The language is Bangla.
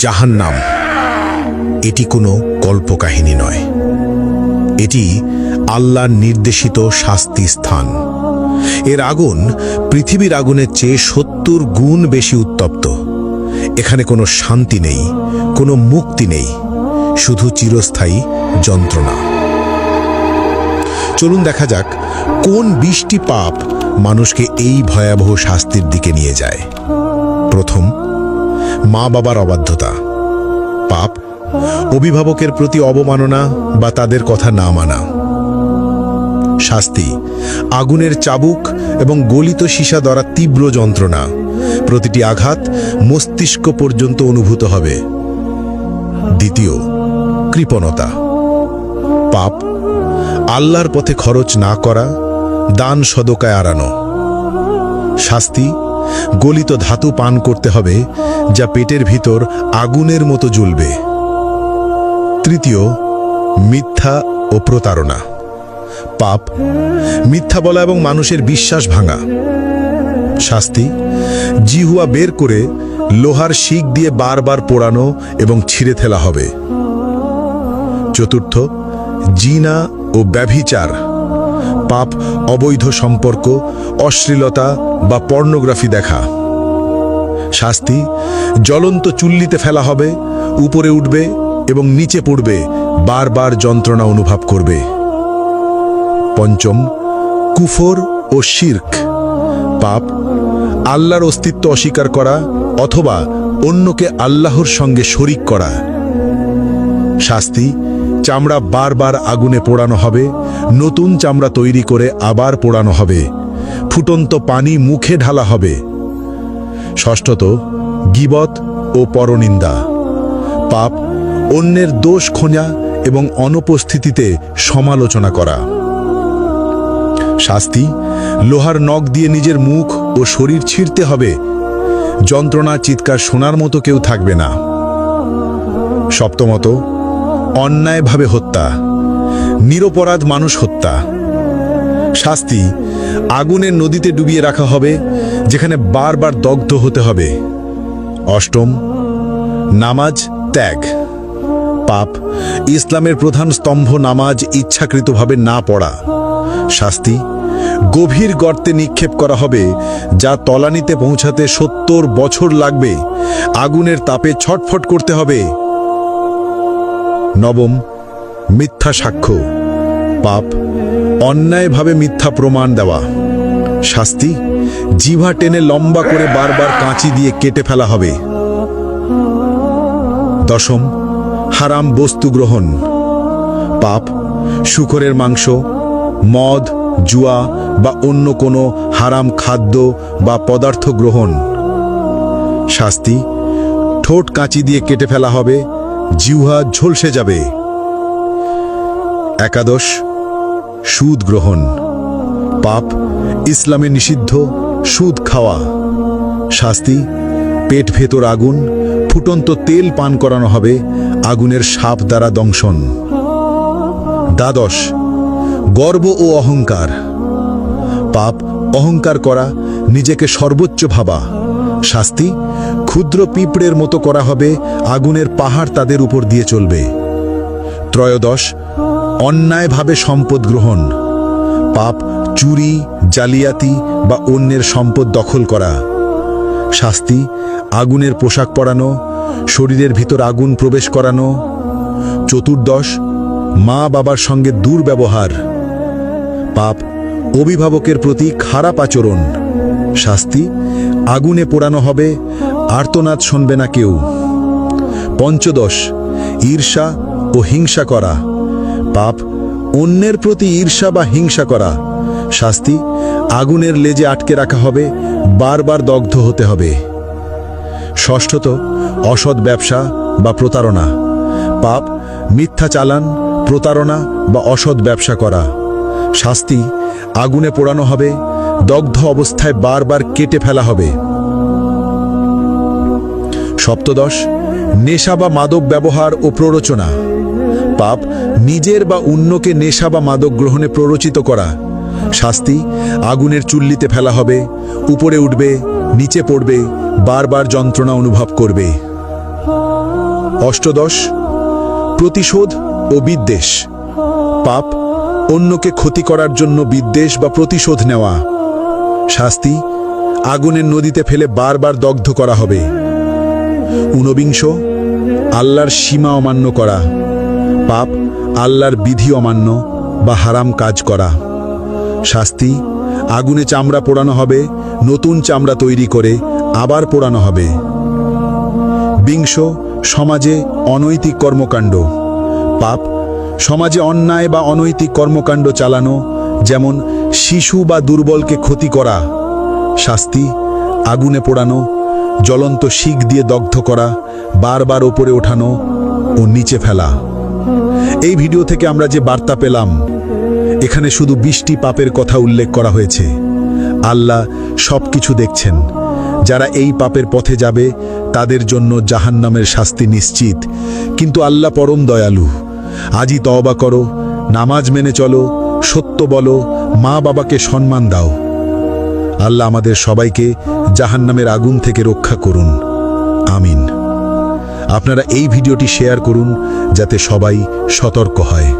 জাহান্নাম এটি কোনো কল্পকাহিনী নয়, এটি আল্লাহর নির্দেশিত শাস্তি স্থান। এর আগুন পৃথিবীর আগুনের চেয়ে ৭০ গুণ বেশি উত্তপ্ত। এখানে কোনো শান্তি নেই, কোনো মুক্তি নেই, শুধু চিরস্থায়ী যন্ত্রণা। চলুন দেখা যাক কোন ২০টি পাপ মানুষকে এই ভয়াবহ শাস্তির দিকে নিয়ে যায়। প্রথম, মা বাবার অবাধ্যতা। পাপ অভিভাবকের প্রতি অবমাননা বা তাদের কথা না মানা। শাস্তি আগুনের চাবুক এবং গলিত সীসা দ্বারা তীব্র যন্ত্রণা। প্রতিটি আঘাত মস্তিষ্ক পর্যন্ত অনুভূত হবে। দ্বিতীয়, কৃপণতা। পাপ আল্লাহর পথে খরচ না করা, দান সদকায় এড়ানো। শাস্তি গলিত ধাতু পান করতে হবে, যা পেটের ভিতর আগুনের মতো জ্বলবে। তৃতীয়, মিথ্যা ও প্রতারণা। পাপ মিথ্যা বলা এবং মানুষের বিশ্বাস ভাঙা। শাস্তি জিহুয়া বের করে লোহার শিক দিয়ে বারবার পোড়ানো এবং ছিঁড়ে ফেলা হবে। চতুর্থ, জিনা ও ব্যভিচার। পাপ অবৈধ সম্পর্ক, অশ্লীলতা বা পর্নোগ্রাফি দেখা। শাস্তি জ্বলন্ত চুল্লিতে ফেলা হবে, উপরে উঠবে এবং নিচে পড়বে, বারবার যন্ত্রণা অনুভব করবে। পঞ্চম, কুফর ও শিরক। পাপ আল্লাহর অস্তিত্ব অস্বীকার করা অথবা অন্যকে আল্লাহর সঙ্গে শরিক করা। শাস্তি চামড়া বারবার আগুনে পোড়ানো হবে, নতুন চামড়া তৈরি করে আবার পোড়ানো হবে, ফুটন্ত পানি মুখে ঢালা হবে। ষষ্ঠত, গীবত ও পরনিন্দা। পাপ অন্যের দোষ খোঁজা এবং অনুপস্থিতিতে সমালোচনা করা। শাস্তি লোহার নখ দিয়ে নিজের মুখ ও শরীর ছিঁড়তে হবে, যন্ত্রণা চিৎকার শোনার মতো কেউ থাকবে না। সপ্তমত, অন্যায়ভাবে হত্যা, নিরপরাধ মানুষ হত্যা। শাস্তি আগুনের নদীতে ডুবিয়ে রাখা হবে, যেখানে বারবার দগ্ধ হতে হবে। অষ্টম, নামাজ ত্যাগ। পাপ ইসলামের প্রধান স্তম্ভ নামাজ ইচ্ছাকৃতভাবে না পড়া। শাস্তি গভীর গর্তে নিক্ষেপ করা হবে, যা তলানিতে পৌঁছাতে ৭০ বছর লাগবে, আগুনের তাপে ছটফট করতে হবে। নবম, মিথ্যা সাক্ষ্য। পাপ অন্যায়ভাবে মিথ্যা প্রমাণ দেওয়া। শাস্তি জিহ্বা টেনে লম্বা করে বারবার কাঁচি দিয়ে কেটে ফেলা হবে। দশম, হারাম বস্তু গ্রহণ। পাপ শূকরের মাংস, মদ, জুয়া বা অন্য কোনো হারাম খাদ্য বা পদার্থ গ্রহণ। শাস্তি ঠোঁট কাঁচি দিয়ে কেটে ফেলা হবে, জিহ্বা ঝলসে যাবে। একাদশ, সুদ গ্রহণ। পাপ ইসলামে নিষিদ্ধ সুদ খাওয়া। শাস্তি পেট ভেতর আগুন, ফুটন্ত তেল পান করানো হবে, আগুনের সাপ দ্বারা দংশন। দ্বাদশ, গর্ব ও অহংকার। পাপ অহংকার করা, নিজেকে সর্বোচ্চ ভাবা। শাস্তি ক্ষুদ্র পিঁপড়ের মতো করা হবে, আগুনের পাহাড় তাদের উপর দিয়ে চলবে। ত্রয়োদশ, অন্যায়ভাবে সম্পদ গ্রহণ। পাপ চুরি, জালিয়াতি বা অন্যের সম্পদ দখল করা। শাস্তি আগুনের পোশাক পরানো, শরীরের ভিতর আগুন প্রবেশ করানো। চতুর্দশ, মা বাবার সঙ্গে দুর্ব্যবহার। পাপ অভিভাবকের প্রতি খারাপ আচরণ। শাস্তি আগুনে পোড়ানো হবে, আর্তনাদ শুনবে না কেউ। পঞ্চদশ, ঈর্ষা ও হিংসা করা। পাপ অন্যের প্রতি ঈর্ষা বা হিংসা করা। শাস্তি আগুনের লেজে আটকে রাখা হবে, বারবার দগ্ধ হতে হবে। ষষ্ঠত, অসৎ ব্যবসা বা প্রতারণা। পাপ মিথ্যা চালান, প্রতারণা বা অসৎ ব্যবসা করা। শাস্তি আগুনে পোড়ানো হবে, দগ্ধ অবস্থায় বারবার কেটে ফেলা হবে। সপ্তদশ, নেশা বা মাদক ব্যবহার ও প্ররোচনা। পাপ নিজের বা অন্যকে নেশা বা মাদক গ্রহণে প্ররোচিত করা। শাস্তি আগুনের চুল্লিতে ফেলা হবে, উপরে উঠবে, নিচে পড়বে, বারবার যন্ত্রণা অনুভব করবে। অষ্টদশ প্রতিশোধ ও বিদ্বেষ। পাপ অন্যকে ক্ষতি করার জন্য বিদ্বেষ বা প্রতিশোধ নেওয়া। শাস্তি আগুনের নদীতে ফেলে বারবার দগ্ধ করা হবে। ঊনবিংশ আল্লাহর সীমা অমান্য করা। পাপ আল্লাহর বিধি অমান্য বা হারাম কাজ করা। শাস্তি আগুনে চামড়া পোড়ানো হবে, নতুন চামড়া তৈরি করে আবার পোড়ানো হবে। বিংশ সমাজে অনৈতিক কর্মকাণ্ড। পাপ সমাজে অন্যায় বা অনৈতিক কর্মকাণ্ড চালানো, যেমন শিশু বা দুর্বলকে ক্ষতি করা। শাস্তি আগুনে পোড়ানো, জ্বলন্ত শিক দিয়ে দগ্ধ করা, বারবার ওপরে ওঠানো ও নিচে ফেলা। এই ভিডিও থেকে আমরা যে বার্তা পেলাম, এখানে শুধু 20টি পাপের কথা উল্লেখ করা হয়েছে। আল্লাহ সবকিছু দেখছেন। যারা এই পাপের পথে যাবে তাদের জন্য জাহান্নামের শাস্তি নিশ্চিত, কিন্তু আল্লাহ পরম দয়ালু। আজই তওবা করো, নামাজ মেনে চলো, সত্য বলো, মা বাবাকে সম্মান দাও। আল্লাহ আমাদের সবাইকে জাহান্নামের আগুন থেকে রক্ষা করুন, আমিন। আপনারা এই ভিডিওটি শেয়ার করুন যাতে সবাই সতর্ক হয়।